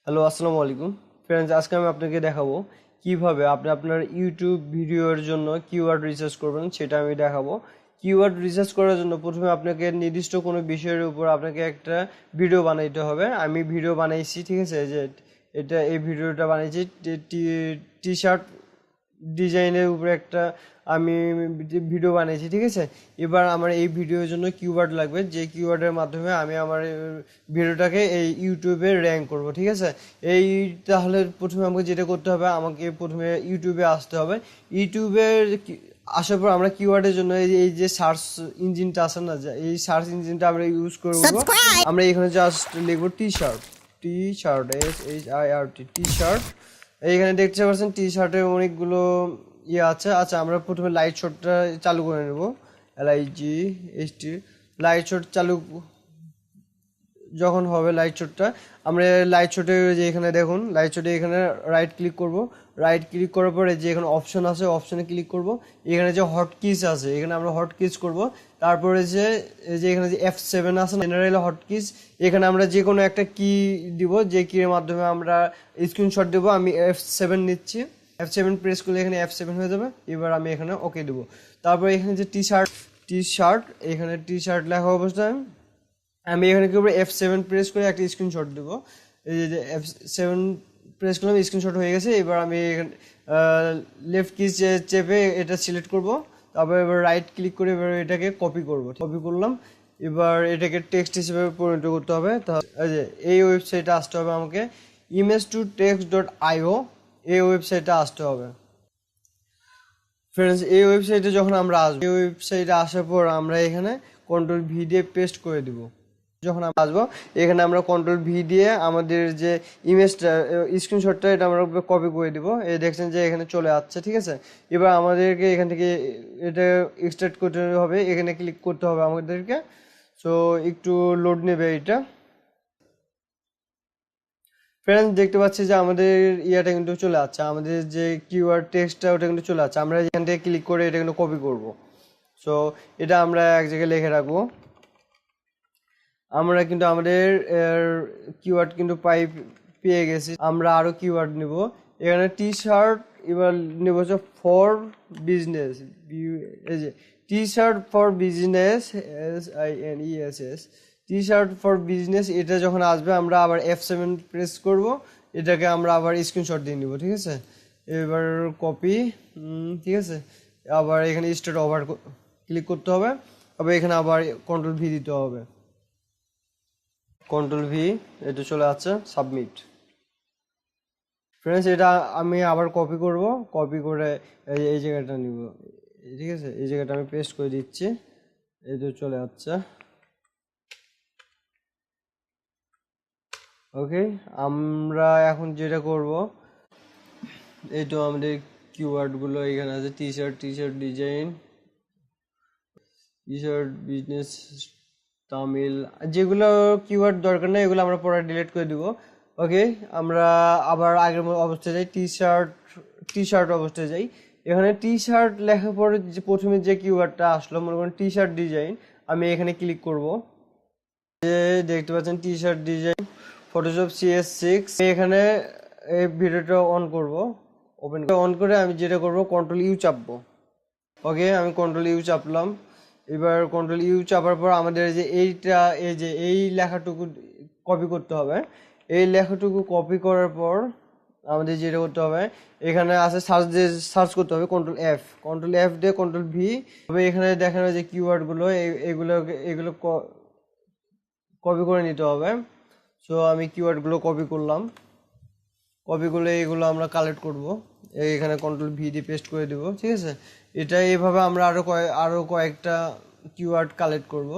Hello, আসসালামু আলাইকুম friends. আজকে আমি আপনাকে দেখাবো কিভাবে আপনি আপনার ইউটিউব ভিডিওর জন্য কিওয়ার্ড রিসার্চ করবেন, সেটা আমি দেখাবো। কিওয়ার্ড রিসার্চ করার জন্য প্রথমে আপনাকে নির্দিষ্ট কোনো বিষয়ের উপর আপনাকে একটা ভিডিও বানাইতে হবে। আমি ভিডিও বানাইছি, ঠিক আছে, যে এই ভিডিওটা বানাইছি টি শার্ট ডিজাইনের উপরে একটা আমি ভিডিও বানিয়েছি, ঠিক আছে। এবার আমার এই ভিডিওর জন্য কিওয়ার্ড লাগবে, যে কিওয়ার্ডের মাধ্যমে আমি আমার ভিডিওটাকে এই ইউটিউবে র্যাঙ্ক করব, ঠিক আছে। তাহলে প্রথমে আমাকে যেটা করতে হবে, আমাকে প্রথমে ইউটিউবে আসতে হবে। ইউটিউবে আসার পর আমরা কিওয়ার্ডের জন্য এই যে সার্চ ইঞ্জিনটা আছে না, এই সার্চ ইঞ্জিনটা আমরা ইউজ করব। আমরা এখানে জাস্ট লিখবো T shirt, SHIRT, T shirt. এইখানে দেখতে পাচ্ছেন টি শার্টের অনেকগুলো আছে। আচ্ছা, আমরা প্রথমে লাইট শটটা চালু করে নেব। LIGHT লাইট শট চালু যখন হবে, লাইট শটটা আমরা লাইট শটে যে এখানে দেখুন, লাইট শটে এখানে রাইট ক্লিক করব। রাইট ক্লিক করার পরে যে এখানে অপশন আছে, অপশনে ক্লিক করব। এখানে যে হট কিস আছে, এখানে আমরা হট কিস করব। তারপরে যে এখানে যে F7 আছে, জেনারেল হট কিস, এখানে আমরা যে কোনো একটা কি দিব, যে কির মাধ্যমে আমরা স্ক্রিনশট দেবো। আমি F7 নিচ্ছি, F7 প্রেস করলে এখানে F7 হয়ে যাবে। এবার আমি এখানে ওকে দেবো। তারপরে এখানে যে টি শার্ট এখানে টি শার্ট লেখা অবস্থায় আমি এখানে কি করবো, F7 প্রেস করে একটা স্ক্রিনশট দেবো। এই যে F7 প্রেস করলাম, স্ক্রিনশট হয়ে গেছে। এবার আমি লেফট কি চেপে এটা সিলেক্ট করব। তারপর এবার রাইট ক্লিক করে এবার এটাকে কপি করলাম। এবার এটাকে টেক্সট হিসেবে পরিণত করতে হবে। এই ওয়েবসাইটে আসতে হবে আমাকে, image2text.io, এই ওয়েবসাইটে আসতে হবে। ফ্রেন্ডস, এই ওয়েবসাইটে যখন আমরা আসবো, এই ওয়েবসাইটে আসার পর আমরা এখানে Ctrl+V দিয়ে পেস্ট করে দিব। যখন আমরা আসবো এখানে আমরা Ctrl+V দিয়ে আমাদের যে ইমেজটা, স্ক্রিনশটটা, এটা আমরা কপি করে দিব। এই দেখছেন যে এখানে চলে আসছে, ঠিক আছে। এবার আমাদেরকে এখান থেকে এটা এক্সট্রাক্ট করতে হবে, এখানে ক্লিক করতে হবে আমাদেরকে। সো একটু লোড নেবে এটা। ফ্রেন্ডস, দেখতে পাচ্ছি যে আমাদের ইয়াটা কিন্তু চলে আসছে, আমাদের যে কিওয়ার্ড টেক্সটটা ওটা কিন্তু চলে আসছে। আমরা এখান থেকে ক্লিক করে এটা কিন্তু কপি করব। সো এটা আমরা এক জায়গায় লিখে রাখবো। আমরা কিন্তু আমাদের কিওয়ার্ড কিন্তু পেয়ে গেছি। আমরা আরো কিওয়ার্ড নিব। এখানে টি শার্ট, এবার নেব হচ্ছে ফর বিজনেস, এই যে T shirt for business, SINESS, T shirt for business. এটা যখন আসবে আমরা আবার F7 প্রেস করব, এটাকে আমরা আবার স্ক্রিনশট দিয়ে নিব, ঠিক আছে। এবার কপি, ঠিক আছে। আবার এখানে স্টার্ট ওভার ক্লিক করতে হবে। আবার এখানে আবার Ctrl+V দিতে হবে। Ctrl+V, এটা চলে আসছে, সাবমিট। ফ্রেন্ডস, এটা আমি আবার কপি করব, কপি করে এই জায়গাটা নিব, ঠিক আছে। এই জায়গাটা আমি পেস্ট করে দিচ্ছি, এই তো চলে আসছে। ওকে, আমরা এখন যেটা করব, এই তো আমাদের কিওয়ার্ডগুলো এখানে আছে। টি shirt design, T shirt business, Tamil, যেগুলো কিওয়ার্ড দরকার নেই এগুলো আমরা পরে ডিলিট করে দিব। ওকে, আমরা আবার আগের অবস্থায় যাই, টি শার্ট অবস্থায় যাই। এখানে টি শার্ট লেখার পরে যে প্রথমে যে কিওয়ার্ডটা আসলো, মনে করেন টি শার্ট ডিজাইন, আমি এখানে ক্লিক করব। যে দেখতে পাচ্ছেন টি শার্ট ডিজাইন, ফটোশপ CS6। এখানে এই ভিডিওটা অন করব, অন করে আমি যেটা করব, Ctrl+U চাপবো। ওকে, আমি Ctrl+U চাপলাম। এবার Ctrl+U চাপার পর আমাদের যে এই লেখাটুকু কপি করতে হবে। এই লেখাটুকু কপি করার পর আমাদের যেটা করতে হবে, এখানে আছে সার্চ করতে হবে, Ctrl+F দিয়ে Ctrl+V। তবে এখানে দেখানো যে কিওয়ার্ডগুলো, এগুলো কপি করে নিতে হবে। সো আমি কিওয়ার্ডগুলো কপি করলাম। কপি করলে এগুলো আমরা কালেক্ট করব, এখানে Ctrl+V দিয়ে পেস্ট করে দিব, ঠিক আছে। এটা এইভাবে আমরা আরো কয়েকটা কিওয়ার্ড কালেক্ট করব।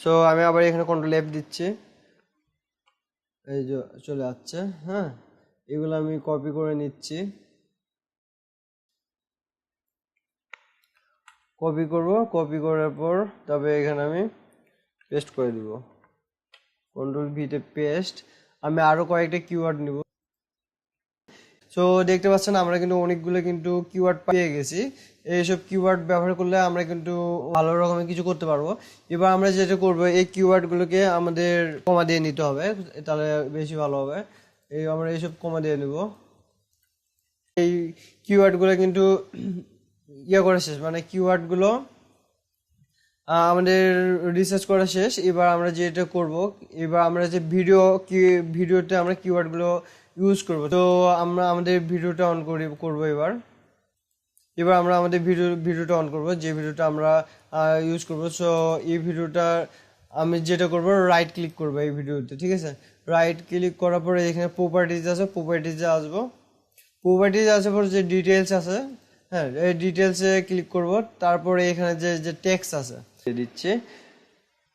সো আমি আবার এখানে Ctrl+F দিচ্ছি, এই যে চলে আসছে। হ্যাঁ, এগুলো আমি কপি করে নিচ্ছি, কপি করার পর তবে এখানে আমি পেস্ট করে দিব, Ctrl+V তে পেস্ট। আমি আরো কয়েকটা কিওয়ার্ড নিব। সো দেখতে পাচ্ছেন আমরা কিন্তু অনেকগুলো কিন্তু কিওয়ার্ড পেয়ে গেছি। এইসব কিওয়ার্ড ব্যবহার করলে আমরা কিন্তু ভালো রকমের কিছু করতে পারবো। এবার আমরা যেটা করবো, এই কিওয়ার্ডগুলোকে আমাদের কমা দিয়ে নিতে হবে, তাহলে বেশি ভালো হবে। আমরা এইসব কমা দিয়ে নিব। এই কিওয়ার্ডগুলো কিন্তু ইয়ে করা শেষ, মানে কিওয়ার্ডগুলো আমাদের রিসার্চ করা শেষ। এবার আমরা যেটা করব, এবার আমরা যে ভিডিওতে আমরা কিওয়ার্ডগুলো ইউজ করব। তো আমরা আমাদের ভিডিওটা অন করব। এবার আমরা আমাদের ভিডিওটা অন করব, যে ভিডিওটা আমরা ইউজ করব। সো এই ভিডিওটা আমি যেটা করব, রাইট ক্লিক করব এই ভিডিওতে, ঠিক আছে। রাইট ক্লিক করার পরে এখানে প্রপার্টিজ আছে, প্রপার্টিজে আসবো। প্রপার্টিজ আসার পর যে ডিটেলস আছে, হ্যাঁ, এই ডিটেলসে ক্লিক করব। তারপরে এখানে যে যে টেক্সট আছে দিচ্ছে।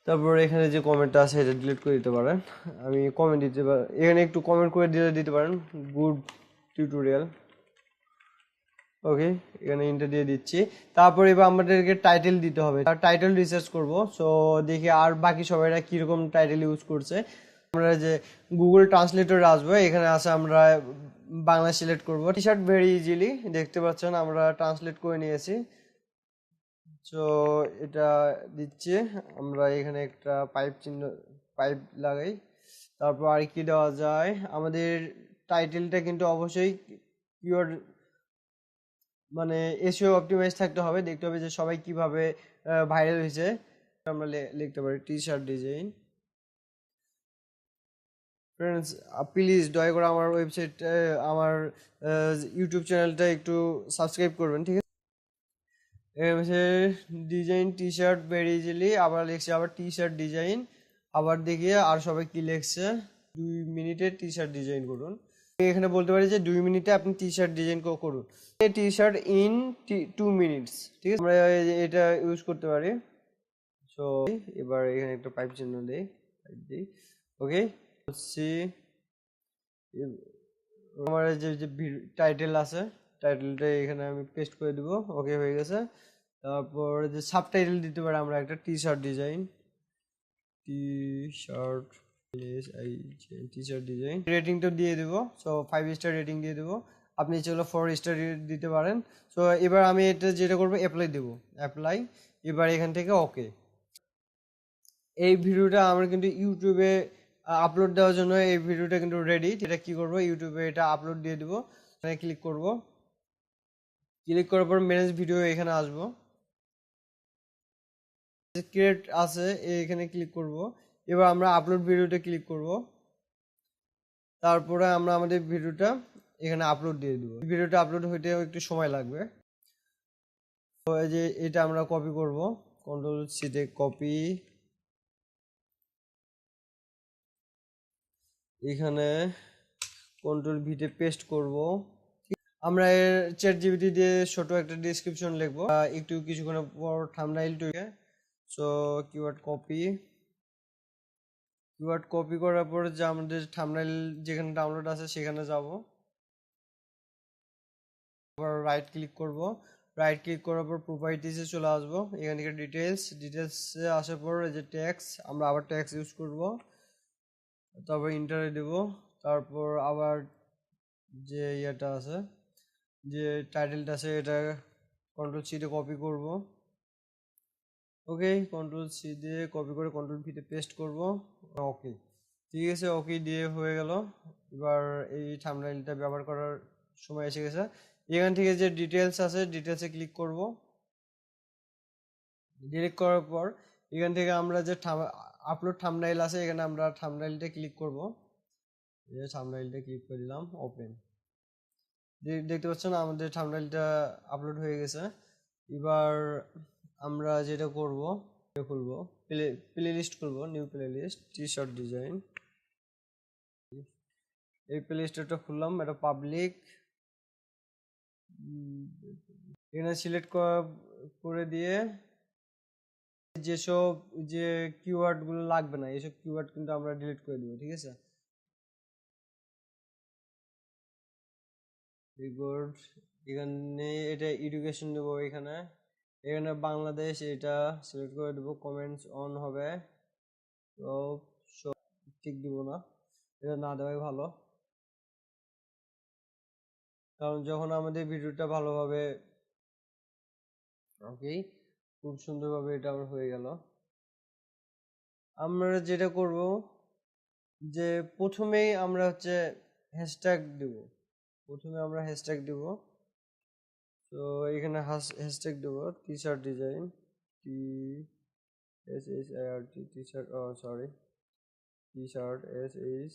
তারপর এখানে যে কমেন্টটা আছে এটা ডিলিট করে দিতে পারেন। আমি কমেন্ট দিতে পারেন, এখানে একটু কমেন্ট করে দিতে পারেন, গুড টিউটোরিয়াল। ওকে, এখানে ইন্টার দিয়ে দিচ্ছি। তারপর এবার আমাদেরকে টাইটেল দিতে হবে, টাইটেল রিসার্চ করব। সো দেখি আর বাকি সবাইরা কিরকম টাইটেল ইউজ করছে। আমরা যে গুগল ট্রান্সলেটরে আসবো, এখানে আসে আমরা বাংলা সিলেক্ট করব। টি শার্ট ভেরি ইজিলি দেখতে পাচ্ছেন আমরা ট্রান্সলেট করে নিয়েছি। সো এটা দিচ্ছে, আমরা এখানে একটা পাইপ লাগাই। তারপর আর কি দেওয়া যায়, আমাদের টাইটেলটা কিন্তু অবশ্যই কিওয়ার্ড মানে এসইও অপটিমাইজ থাকতে হবে, দেখতে হবে যে সবাই কিভাবে ভাইরাল হয়েছে। আমরা লিখতে পারি টি শার্ট ডিজাইন। ফ্রেন্ডস, প্লিজ দয়া করে আমার ওয়েবসাইট, আমার ইউটিউব চ্যানেলটা একটু সাবস্ক্রাইব করবেন, ঠিক আছে। Design T shirt very easily, আবার লিখছি আবার টি শার্ট ডিজাইন। আবার দেখি আর সবাই কি লিখছে, 2 মিনিটে টি শার্ট ডিজাইন করুন। এখানে বলতে পারি যে 2 মিনিটে আপনি টি শার্ট ডিজাইন করুন, টি শার্ট ইন 2 মিনিটস, ঠিক আছে। আমরা এটা ইউজ করতে পারি। সো এবার এখানে একটা পাইপ চিহ্ন দিই, ওকে। সি আমার যে যে টাইটেল আছে, টাইটেলটা এখানে আমি পেস্ট করে দিব। ওকে, হয়ে গেছে। তারপর যে সাবটাইটেল দিতে পারি আমরা একটা, T shirt design, T shirt T shirt design. রেটিংটা দিয়ে দেবো, সো 5 স্টার রেটিং দিয়ে দেবো। আপনি চলো 4 স্টার দিতে পারেন। সো এবার আমি এটা যেটা করবো, অ্যাপ্লাই দেবো, অ্যাপ্লাই। এবার এখান থেকে ওকে। এই ভিডিওটা আমরা কিন্তু ইউটিউবে আপলোড দেওয়ার জন্য এই ভিডিওটা কিন্তু রেডি। এটা কি করবো, ইউটিউবে এটা আপলোড দিয়ে দেবো। এখানে ক্লিক করব, ক্লিক করার পর ম্যানেজ ভিডিও এখানে আসবো, ক্রিয়েট আছে এখানে ক্লিক করব। এবার আমরা আপলোড ভিডিওতে ক্লিক করব। তারপরে আমরা আমাদের ভিডিওটা এখানে আপলোড দিয়ে দেবো। ভিডিওটা আপলোড হইতে একটু সময় লাগবে। তো এই যে এটা আমরা কপি করব, কন্ট্রোল সিতে কপি, এখানে কন্ট্রোল ভিতে পেস্ট করব। আমরা চ্যাট জিপিটি দিয়ে ছোট একটা ডেসক্রিপশন লিখবো, একটু কিছুক্ষণ পর থাম্বনেইল তৈরি। সো কিওয়ার্ড কপি করার পর যে আমাদের থাম্বনেইল যেখানে ডাউনলোড আছে সেখানে যাব। আবার রাইট ক্লিক করব, রাইট ক্লিক করার পর প্রপার্টিসে চলে আসবো। এখান থেকে ডিটেলসে আসার পর এই যে ট্যাক্স, আমরা আবার ট্যাক্স ইউজ করব। তারপর ইন্টারে দেব। তারপর আবার যে ইয়েটা আছে, যে টাইটেলটা আছে, এটা কন্ট্রোল সি দিয়ে কপি করব। ওকে, কন্ট্রোল সি দিয়ে কপি করে কন্ট্রোল ভিতে পেস্ট করব। ওকে, ঠিক আছে, ওকে দিয়ে হয়ে গেল। এবার এই থাম্বনেইলটা ব্যবহার করার সময় এসে গেছে। এখান থেকে যে ডিটেলস আছে, ডিটেলসে ক্লিক করব। ক্লিক করার পর এখান থেকে আমরা যে আপলোড থাম্বনেইল আছে, এখানে আমরা থাম্বনেইলটা ক্লিক করব। এই থাম্বনেইলটা ক্লিক করে দিলাম, ওপেন। দেখতে পাচ্ছেন আমাদের থাম্বনেইলটা আপলোড হয়ে গেছে। এবার আমরা যেটা করব, খুলবো প্লে লিস্ট খুলবো, new playlist T shirt design. এই প্লে লিস্টটা খুললাম, এটা পাবলিক। এখানে সিলেক্ট করে দিয়ে যেসব যে কিওয়ার্ড গুলো লাগবে না, এইসব কিওয়ার্ড কিন্তু আমরা ডিলিট করে দিব, ঠিক আছে। রিপোর্ট, এখানে এটা এডুকেশন দেবো, এখানে এখানে বাংলাদেশ এটা সিলেক্ট করে দেবো। কমেন্টস অন হবে, তো ঠিক দিব না, এটা না দেওয়াই ভালো। কারণ যখন আমাদের ভিডিওটা ভালোভাবে ওকে, খুব সুন্দরভাবে এটা আমার হয়ে গেল। আমরা যেটা করব যে প্রথমেই আমরা হচ্ছে হ্যাশট্যাগ দিব। প্রথমে আমরা হ্যাশট্যাগ দিব। তো এখানে হ্যাশট্যাগ দেব T shirt design, T S H I R T, T shirt, oh sorry, T shirt S H,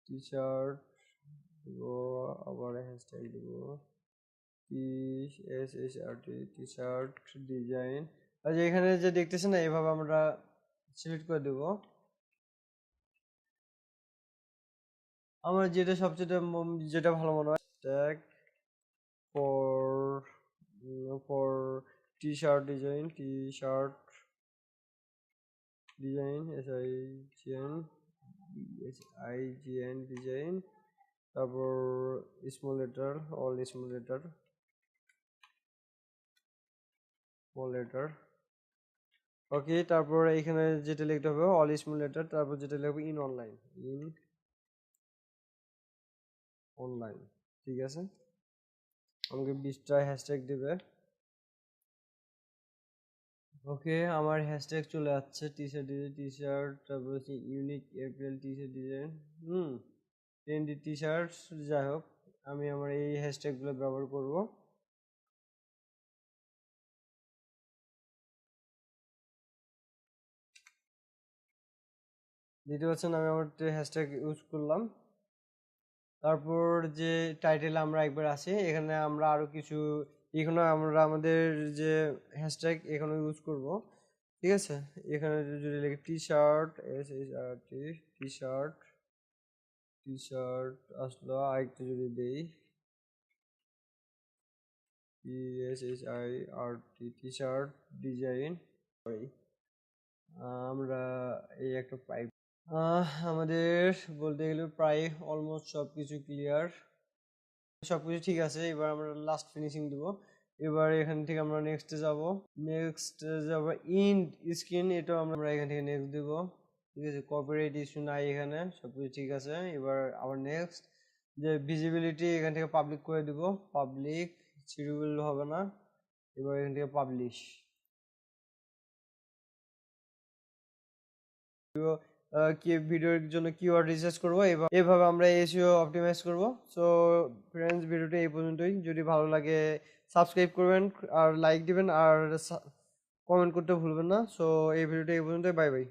T shirt দিব, আবার হ্যাশট্যাগ দিব T S H R T, T shirt design. আর যে এখানে যে দেখতেছেন না, এভাবে আমরা সিলেক্ট করে দেব। আমার যেটা সবচেয়ে যেটা ভালো মনে হয়, tag for t-shirt design, t-shirt design, sign design, তারপর small letter, all small letter, ওকে। তারপর এখানে যেটা লিখতে হবে all small letter, তারপর যেটা লিখবে in online, ঠিক আছে। আমাকে 20টা হ্যাশট্যাগ দিবে। ওকে, আমার হ্যাশট্যাগ চলে যাচ্ছে টি শার্ট ডিজাইন, টি শার্ট, তারপর হচ্ছে ইউনিক এপ্রিল টি shirt design, trendy T shirt. যাই হোক, আমি আমার এই হ্যাশট্যাগুলো ব্যবহার করব। দেখতে পাচ্ছেন আমি আমার হ্যাশট্যাগ ইউজ করলাম। তারপর যে টাইটেল আমরা একবার আসি, এখানে আমরা আরো কিছু, এখানে আমরা আমাদের যে হ্যাশট্যাগ এখানে ইউজ করব, ঠিক আছে। এখানে যদি লিখি T shirt, S H R T, T shirt, T shirt আসলো, আরেকটু যদি দেই T S H I R T, T shirt design, আমরা এই একটা পাইপ, আমাদের বলতে গেলে প্রায় অলমোস্ট সবকিছু ক্লিয়ার, সবকিছু ঠিক আছে। এবার আমরা লাস্ট ফিনিশিং দেবো। এবার এখান থেকে আমরা নেক্সটে যাব ইন্ড স্ক্রিন, এটাও আমরা এখান থেকে নেক্সট দেব, ঠিক আছে। কপিরাইট ইস্যু নাই, এখানে সবকিছু ঠিক আছে। এবার আবার নেক্সট যে ভিজিবিলিটি, এখান থেকে পাবলিক করে দিব, পাবলিক, সিরিয়াল হবে না। এবার এখান থেকে পাবলিশ, কি ভিডিওর জন্য কিওয়ার্ড রিসার্চ করবো, এভাবে আমরা এসইও অপটিমাইজ করব। সো ফ্রেন্ডস, ভিডিওটা এই পর্যন্তই। যদি ভালো লাগে সাবস্ক্রাইব করবেন আর লাইক দিবেন আর কমেন্ট করতে ভুলবেন না। সো এই ভিডিওটা এই পর্যন্তই, বাই বাই।